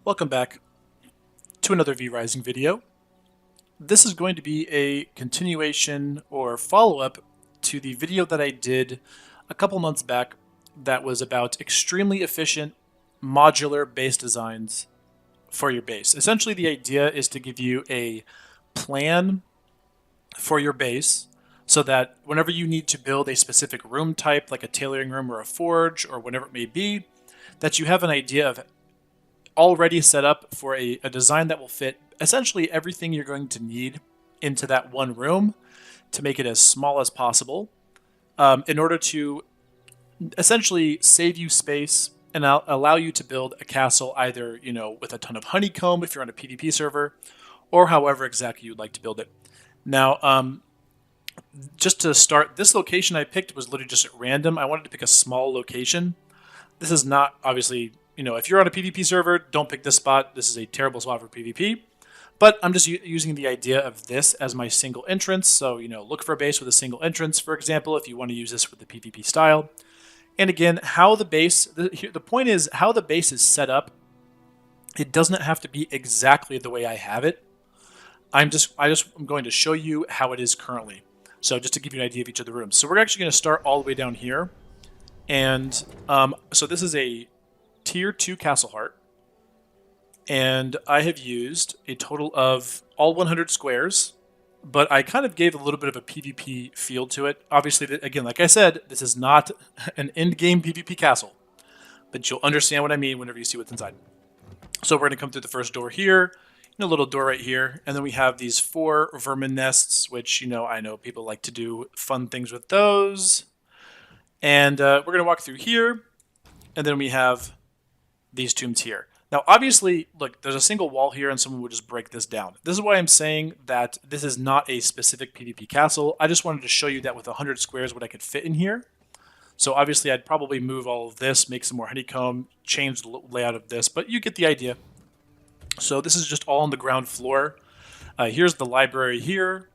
Welcome back to another V-Rising video. This is going to be a continuation or follow-up to the video that I did a couple months back that was about extremely efficient modular base designs for your base. Essentially, the idea is to give you a plan for your base so that whenever you need to build a specific room type, like a tailoring room or a forge or whatever it may be, that you have an idea of already set up for a design that will fit essentially everything you're going to need into that one room to make it as small as possible in order to essentially save you space and allow you to build a castle either, with a ton of honeycomb if you're on a PvP server, or however exactly you'd like to build it. Now, just to start, this location I picked was literally just at random. I wanted to pick a small location. This is not, obviously, if you're on a PvP server, don't pick this spot. This is a terrible spot for PvP. But I'm just using the idea of this as my single entrance. So, look for a base with a single entrance, for example, if you want to use this with the PvP style. And again, how the base, the point is how the base is set up. It doesn't have to be exactly the way I have it. I'm going to show you how it is currently. So just to give you an idea of each of the rooms. So we're actually going to start all the way down here. And so this is a Tier 2 Castle Heart. And I have used a total of all 100 squares, but I kind of gave a little bit of a PvP feel to it. Obviously, again, like I said, this is not an end-game PvP castle, but you'll understand what I mean whenever you see what's inside. So we're going to come through the first door here, a little door right here, and then we have these 4 vermin nests, which, I know people like to do fun things with those. And we're going to walk through here, and then we have these tombs here. Now, obviously, look, there's a single wall here, and someone would just break this down. This is why I'm saying that this is not a specific PvP castle. I just wanted to show you that with 100 squares, what I could fit in here. So obviously, I'd probably move all of this, make some more honeycomb, change the layout of this, but you get the idea. So this is just all on the ground floor. Here's the library here,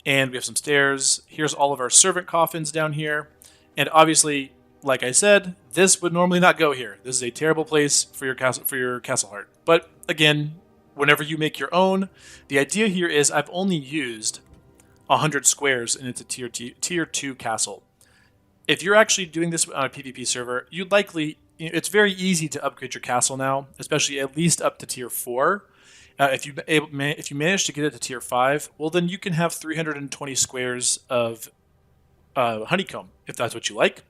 and we have some stairs. Here's all of our servant coffins down here. And obviously, like I said, this would normally not go here. This is a terrible place for your castle heart. But again, whenever you make your own, the idea here is I've only used 100 squares and it's a tier 2 castle. If you're actually doing this on a PvP server, you'd likely, it's very easy to upgrade your castle now, especially at least up to tier 4. If you manage to get it to tier 5, well then you can have 320 squares of honeycomb if that's what you like.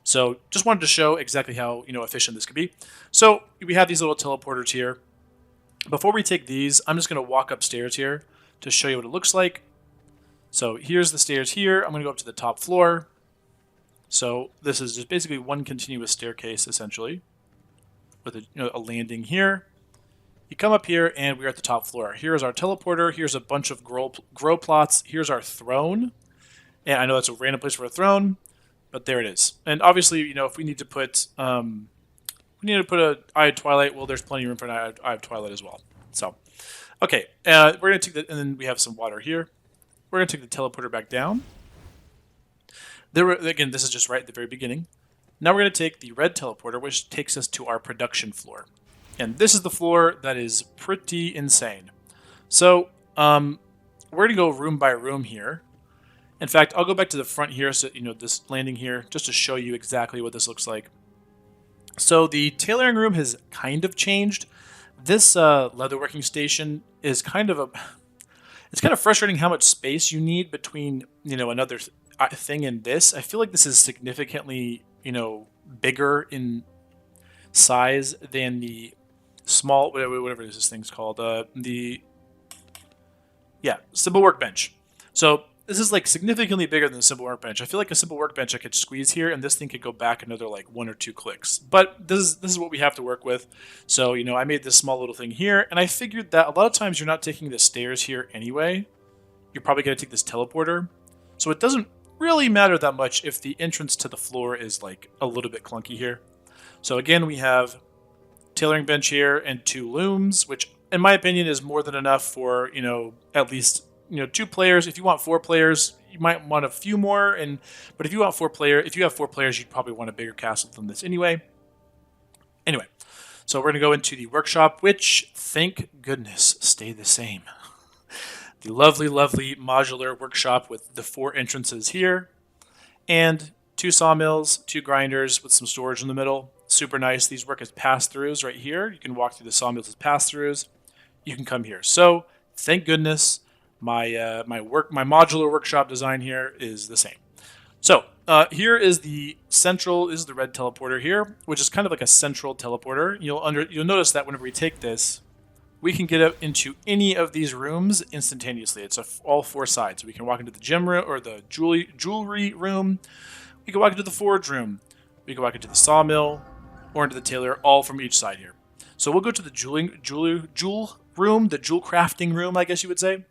So just wanted to show exactly how efficient this could be. So we have these little teleporters here. Before we take these, I'm just going to walk upstairs here to show you what it looks like. So here's the stairs here. I'm going to go up to the top floor. So this is just basically one continuous staircase essentially with a landing here. You come up here and we're at the top floor. Here's our teleporter. Here's a bunch of grow plots. Here's our throne. And I know that's a random place for a throne, but there it is. And obviously, if we need to put a Eye of Twilight, well, there's plenty of room for an Eye of Twilight as well. So, okay, we're gonna take and then we have some water here. We're gonna take the teleporter back down. Again, this is just right at the very beginning. Now we're gonna take the red teleporter, which takes us to our production floor, and this is the floor that is pretty insane. So, we're gonna go room by room here. In fact, I'll go back to the front here, so this landing here, just to show you exactly what this looks like. So the tailoring room has kind of changed. This leatherworking station is it's kind of frustrating how much space you need between another thing and this. I feel like this is significantly bigger in size than the small whatever this thing's called simple workbench. So this is like significantly bigger than a simple workbench. I feel like a simple workbench I could squeeze here, and this thing could go back another like 1 or 2 clicks. But this is what we have to work with. So I made this small little thing here, and I figured that a lot of times you're not taking the stairs here anyway. You're probably going to take this teleporter, so it doesn't really matter that much if the entrance to the floor is like a little bit clunky here. So again, we have tailoring bench here and 2 looms, which in my opinion is more than enough for at least 2 players. If you want 4 players, you might want a few more. But if you have 4 players, you'd probably want a bigger castle than this anyway. Anyway, So we're going to go into the workshop, which, thank goodness, stayed the same. The lovely, lovely modular workshop with the 4 entrances here, and 2 sawmills, 2 grinders with some storage in the middle. Super nice. These work as pass-throughs right here. You can walk through the sawmills as pass-throughs. You can come here. So thank goodness my modular workshop design here is the same. So here is the central, is the red teleporter here, which is kind of like a central teleporter. You'll notice that whenever we take this, we can get up into any of these rooms instantaneously. It's all 4 sides. We can walk into the gem room or the jewelry room. We can walk into the forge room. We can walk into the sawmill or into the tailor, all from each side here. So we'll go to the jewel room, the jewel crafting room, I guess you would say.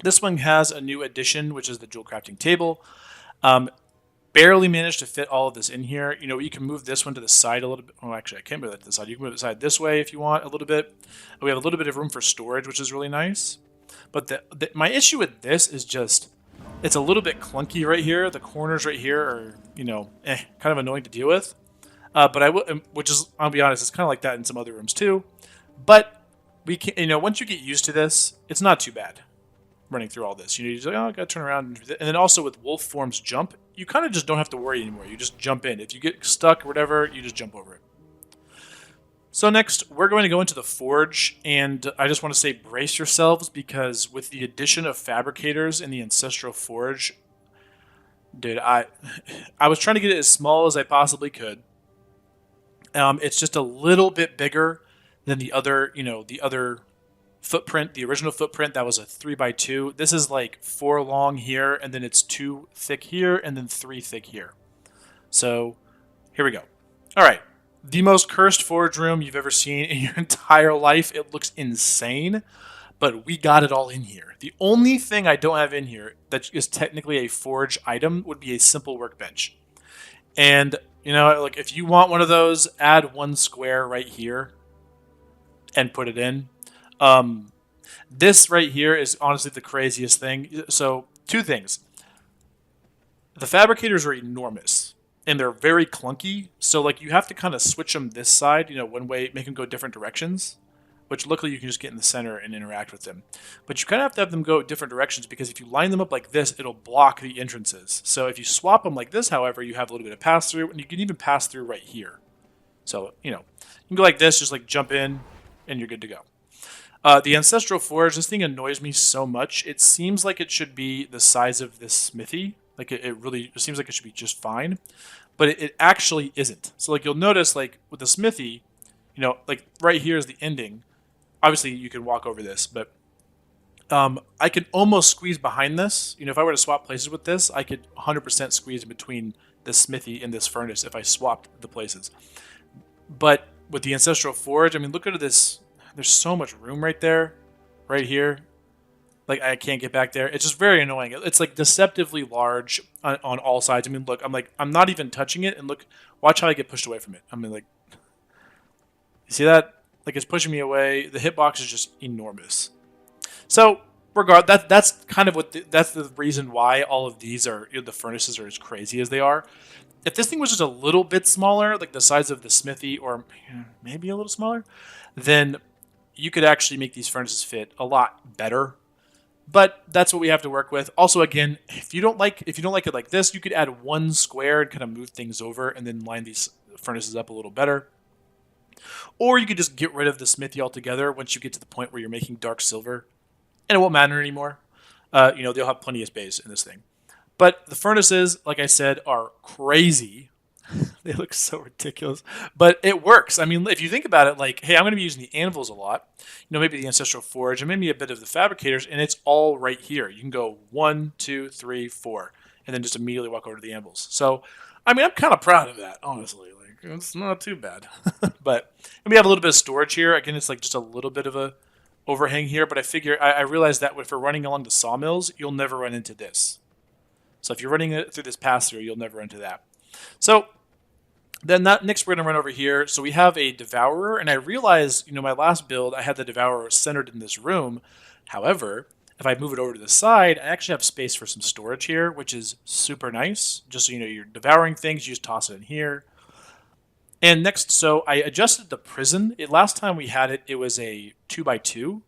This one has a new addition, which is the jewel crafting table. Barely managed to fit all of this in here. You can move this one to the side a little bit. Oh, actually, I can't move that to the side. You can move it side this way if you want a little bit. We have a little bit of room for storage, which is really nice. But my issue with this is just, it's a little bit clunky right here. The corners right here are, kind of annoying to deal with. But I'll be honest, it's kind of like that in some other rooms too. But we can, once you get used to this, it's not too bad running through all this. You're just like, oh, I gotta turn around. And then also with Wolf Form's jump, you kind of just don't have to worry anymore. You just jump in. If you get stuck or whatever, you just jump over it. So next, we're going to go into the forge, and I just want to say brace yourselves, because with the addition of fabricators in the Ancestral Forge, dude, I was trying to get it as small as I possibly could. It's just a little bit bigger than the other footprint, the original footprint that was a 3x2. This is like 4 long here, and then it's 2 thick here, and then 3 thick here. So here we go. All right, the most cursed forge room you've ever seen in your entire life. It looks insane, but we got it all in here. The only thing I don't have in here that is technically a forge item would be a simple workbench. And like if you want one of those, add 1 square right here and put it in. This right here is honestly the craziest thing. So 2 things. The fabricators are enormous and they're very clunky. So like you have to kind of switch them this side, one way, make them go different directions, which luckily you can just get in the center and interact with them. But you kind of have to have them go different directions, because if you line them up like this, it'll block the entrances. So if you swap them like this, however, you have a little bit of pass through, and you can even pass through right here. So, you can go like this, just like jump in and you're good to go. The Ancestral Forge, this thing annoys me so much. It seems like it should be the size of this smithy. Like it seems like it should be just fine, but it actually isn't. So like you'll notice, like with the smithy, like right here is the ending. Obviously you can walk over this, but I can almost squeeze behind this. If I were to swap places with this, I could 100% squeeze in between this smithy and this furnace if I swapped the places. But with the Ancestral Forge, I mean, look at this. There's so much room right there, right here. Like, I can't get back there. It's just very annoying. It's like deceptively large on all sides. I mean, look, I'm not even touching it, and look, watch how I get pushed away from it. I mean, like, you see that? Like, it's pushing me away. The hitbox is just enormous. So, that's kind of that's the reason why all of these are, the furnaces are as crazy as they are. If this thing was just a little bit smaller, like the size of the smithy, or maybe a little smaller, then you could actually make these furnaces fit a lot better. But that's what we have to work with. Also, again, if you don't like it like this, you could add 1 square and kind of move things over and then line these furnaces up a little better. Or you could just get rid of the smithy altogether once you get to the point where you're making dark silver, and it won't matter anymore. They'll have plenty of space in this thing. But the furnaces, like I said, are crazy. They look so ridiculous, but it works. I mean, if you think about it, like, hey, I'm going to be using the anvils a lot, maybe the Ancestral Forge, and maybe a bit of the fabricators, and it's all right here. You can go 1, 2, 3, 4, and then just immediately walk over to the anvils. So, I mean, I'm kind of proud of that, honestly. Like, it's not too bad. But and we have a little bit of storage here. Again, it's like just a little bit of a overhang here, but I realized that if we're running along the sawmills, you'll never run into this. So if you're running it through this pass-through, you'll never run into that. So then next we're going to run over here. So we have a Devourer, and I realized, my last build, I had the Devourer centered in this room. However, if I move it over to the side, I actually have space for some storage here, which is super nice. Just so you're devouring things, you just toss it in here. And next, so I adjusted the prison. Last time we had it, it was a 2x2.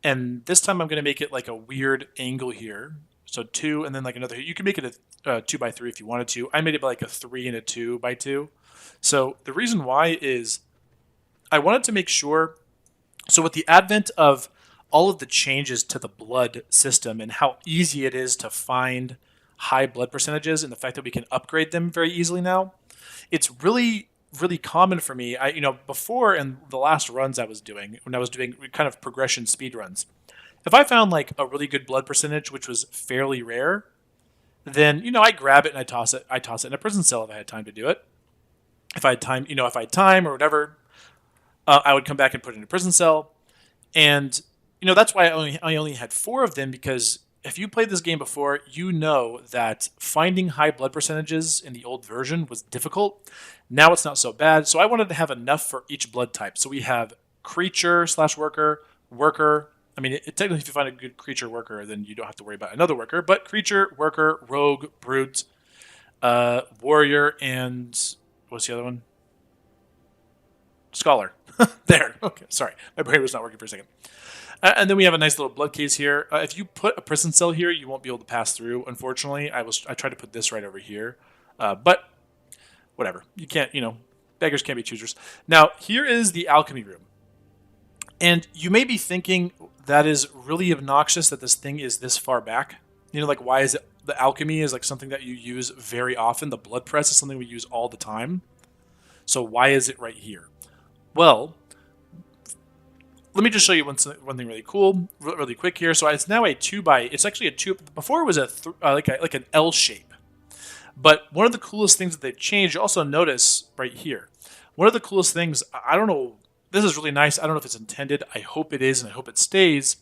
And this time I'm going to make it like a weird angle here. So 2 and then like another. You can make it a 2x3 if you wanted to. I made it like a 3 and a 2x2. So the reason why is I wanted to make sure. So with the advent of all of the changes to the blood system and how easy it is to find high blood percentages and the fact that we can upgrade them very easily now, it's really common for me. Before in the last runs I was doing, when I was doing kind of progression speed runs, if I found like a really good blood percentage, which was fairly rare, then I grab it and I toss it. I toss it in a prison cell if I had time to do it. If I had time, if I had time or whatever, I would come back and put it in a prison cell. And that's why I only had 4 of them, because if you played this game before, you know that finding high blood percentages in the old version was difficult. Now it's not so bad. So I wanted to have enough for each blood type. So we have creature/worker, worker. I mean, technically, if you find a good creature worker, then you don't have to worry about another worker. But creature, worker, rogue, brute, warrior, and what's the other one? Scholar. There. Okay, sorry. My brain was not working for a second. And then we have a nice little blood case here. If you put a prison cell here, you won't be able to pass through, unfortunately. I tried to put this right over here. But whatever. You can't, beggars can't be choosers. Now, here is the alchemy room. And you may be thinking that is really obnoxious that this thing is this far back. Like why is it, the alchemy is like something that you use very often. The blood press is something we use all the time. So why is it right here? Well, let me just show you one thing really cool, really quick here. So it's now a 2x. It's actually a 2. Before it was like an L shape. But one of the coolest things that they've changed, you also notice right here. One of the coolest things, I don't know, this is really nice. I don't know if it's intended. I hope it is, and I hope it stays.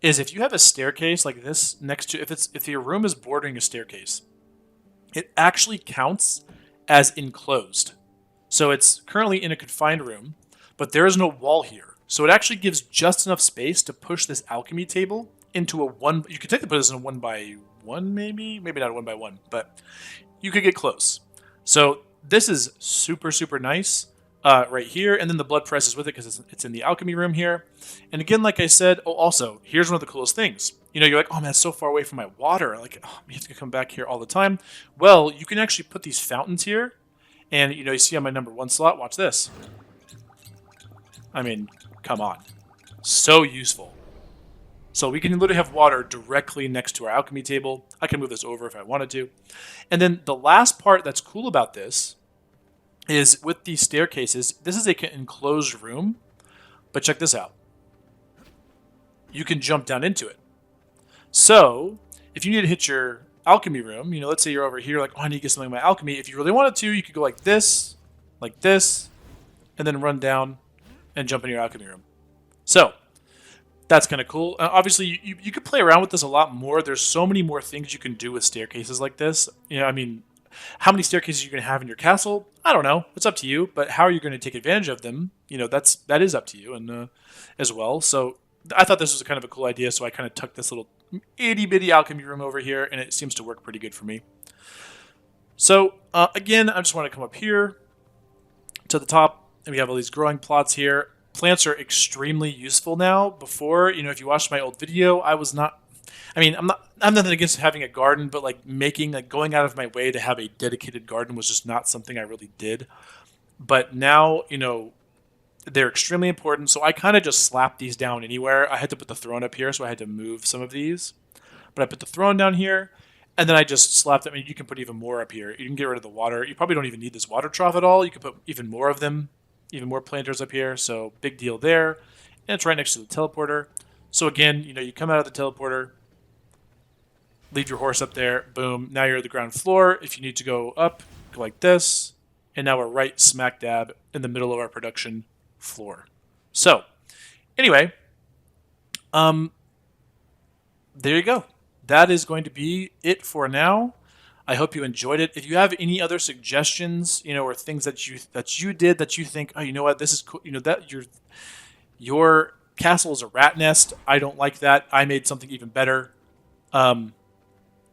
Is if you have a staircase like this next to, if your room is bordering a staircase, it actually counts as enclosed. So it's currently in a confined room, but there is no wall here. So it actually gives just enough space to push this alchemy table into a 1. You could technically put this in a 1x1, maybe not a 1x1, but you could get close. So this is super, super nice right here. And then the blood press is with it because it's in the alchemy room here. And again, like I said, also, here's one of the coolest things. You're like, oh man, it's so far away from my water. Like, oh, you have to come back here all the time. Well, you can actually put these fountains here. And, you see on my number 1 slot, watch this. I mean, come on. So useful. So we can literally have water directly next to our alchemy table. I can move this over if I wanted to. And then the last part that's cool about this is with these staircases, this is an enclosed room, but check this out. You can jump down into it. So if you need to hit your alchemy room, let's say you're over here like, oh, I need to get something in my alchemy. If you really wanted to, you could go like this, and then run down and jump in your alchemy room. So that's kind of cool. Obviously, you could play around with this a lot more. There's so many more things you can do with staircases like this. I mean, how many staircases are you going to have in your castle? I don't know. It's up to you. But how are you going to take advantage of them? That is up to you, and as well. So I thought this was kind of a cool idea. So I kind of tucked this little itty bitty alchemy room over here, and it seems to work pretty good for me. So again, I just want to come up here to the top, and we have all these growing plots here. Plants are extremely useful now. Before, if you watched my old video, I'm nothing against having a garden, but going out of my way to have a dedicated garden was just not something I really did. But now, they're extremely important. So I kind of just slapped these down anywhere. I had to put the throne up here, so I had to move some of these. But I put the throne down here, and then I just slapped it. I mean, you can put even more up here. You can get rid of the water. You probably don't even need this water trough at all. You can put even more of them. Even more planters up here, so big deal there. And it's right next to the teleporter. So again, you come out of the teleporter, leave your horse up there, boom, now you're at the ground floor. If you need to go up, go like this, and now we're right smack dab in the middle of our production floor. So, anyway, there you go. That is going to be it for now. I hope you enjoyed it. If you have any other suggestions, or things that you did that you think, oh, you know what, this is cool, that your castle is a rat nest. I don't like that. I made something even better.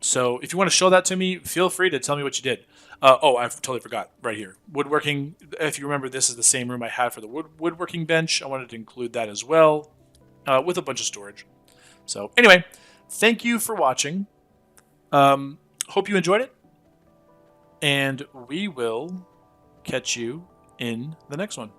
So if you want to show that to me, feel free to tell me what you did. Oh, I totally forgot. Right here, woodworking. If you remember, this is the same room I had for the woodworking bench. I wanted to include that as well, with a bunch of storage. So anyway, thank you for watching. Hope you enjoyed it, and we will catch you in the next one.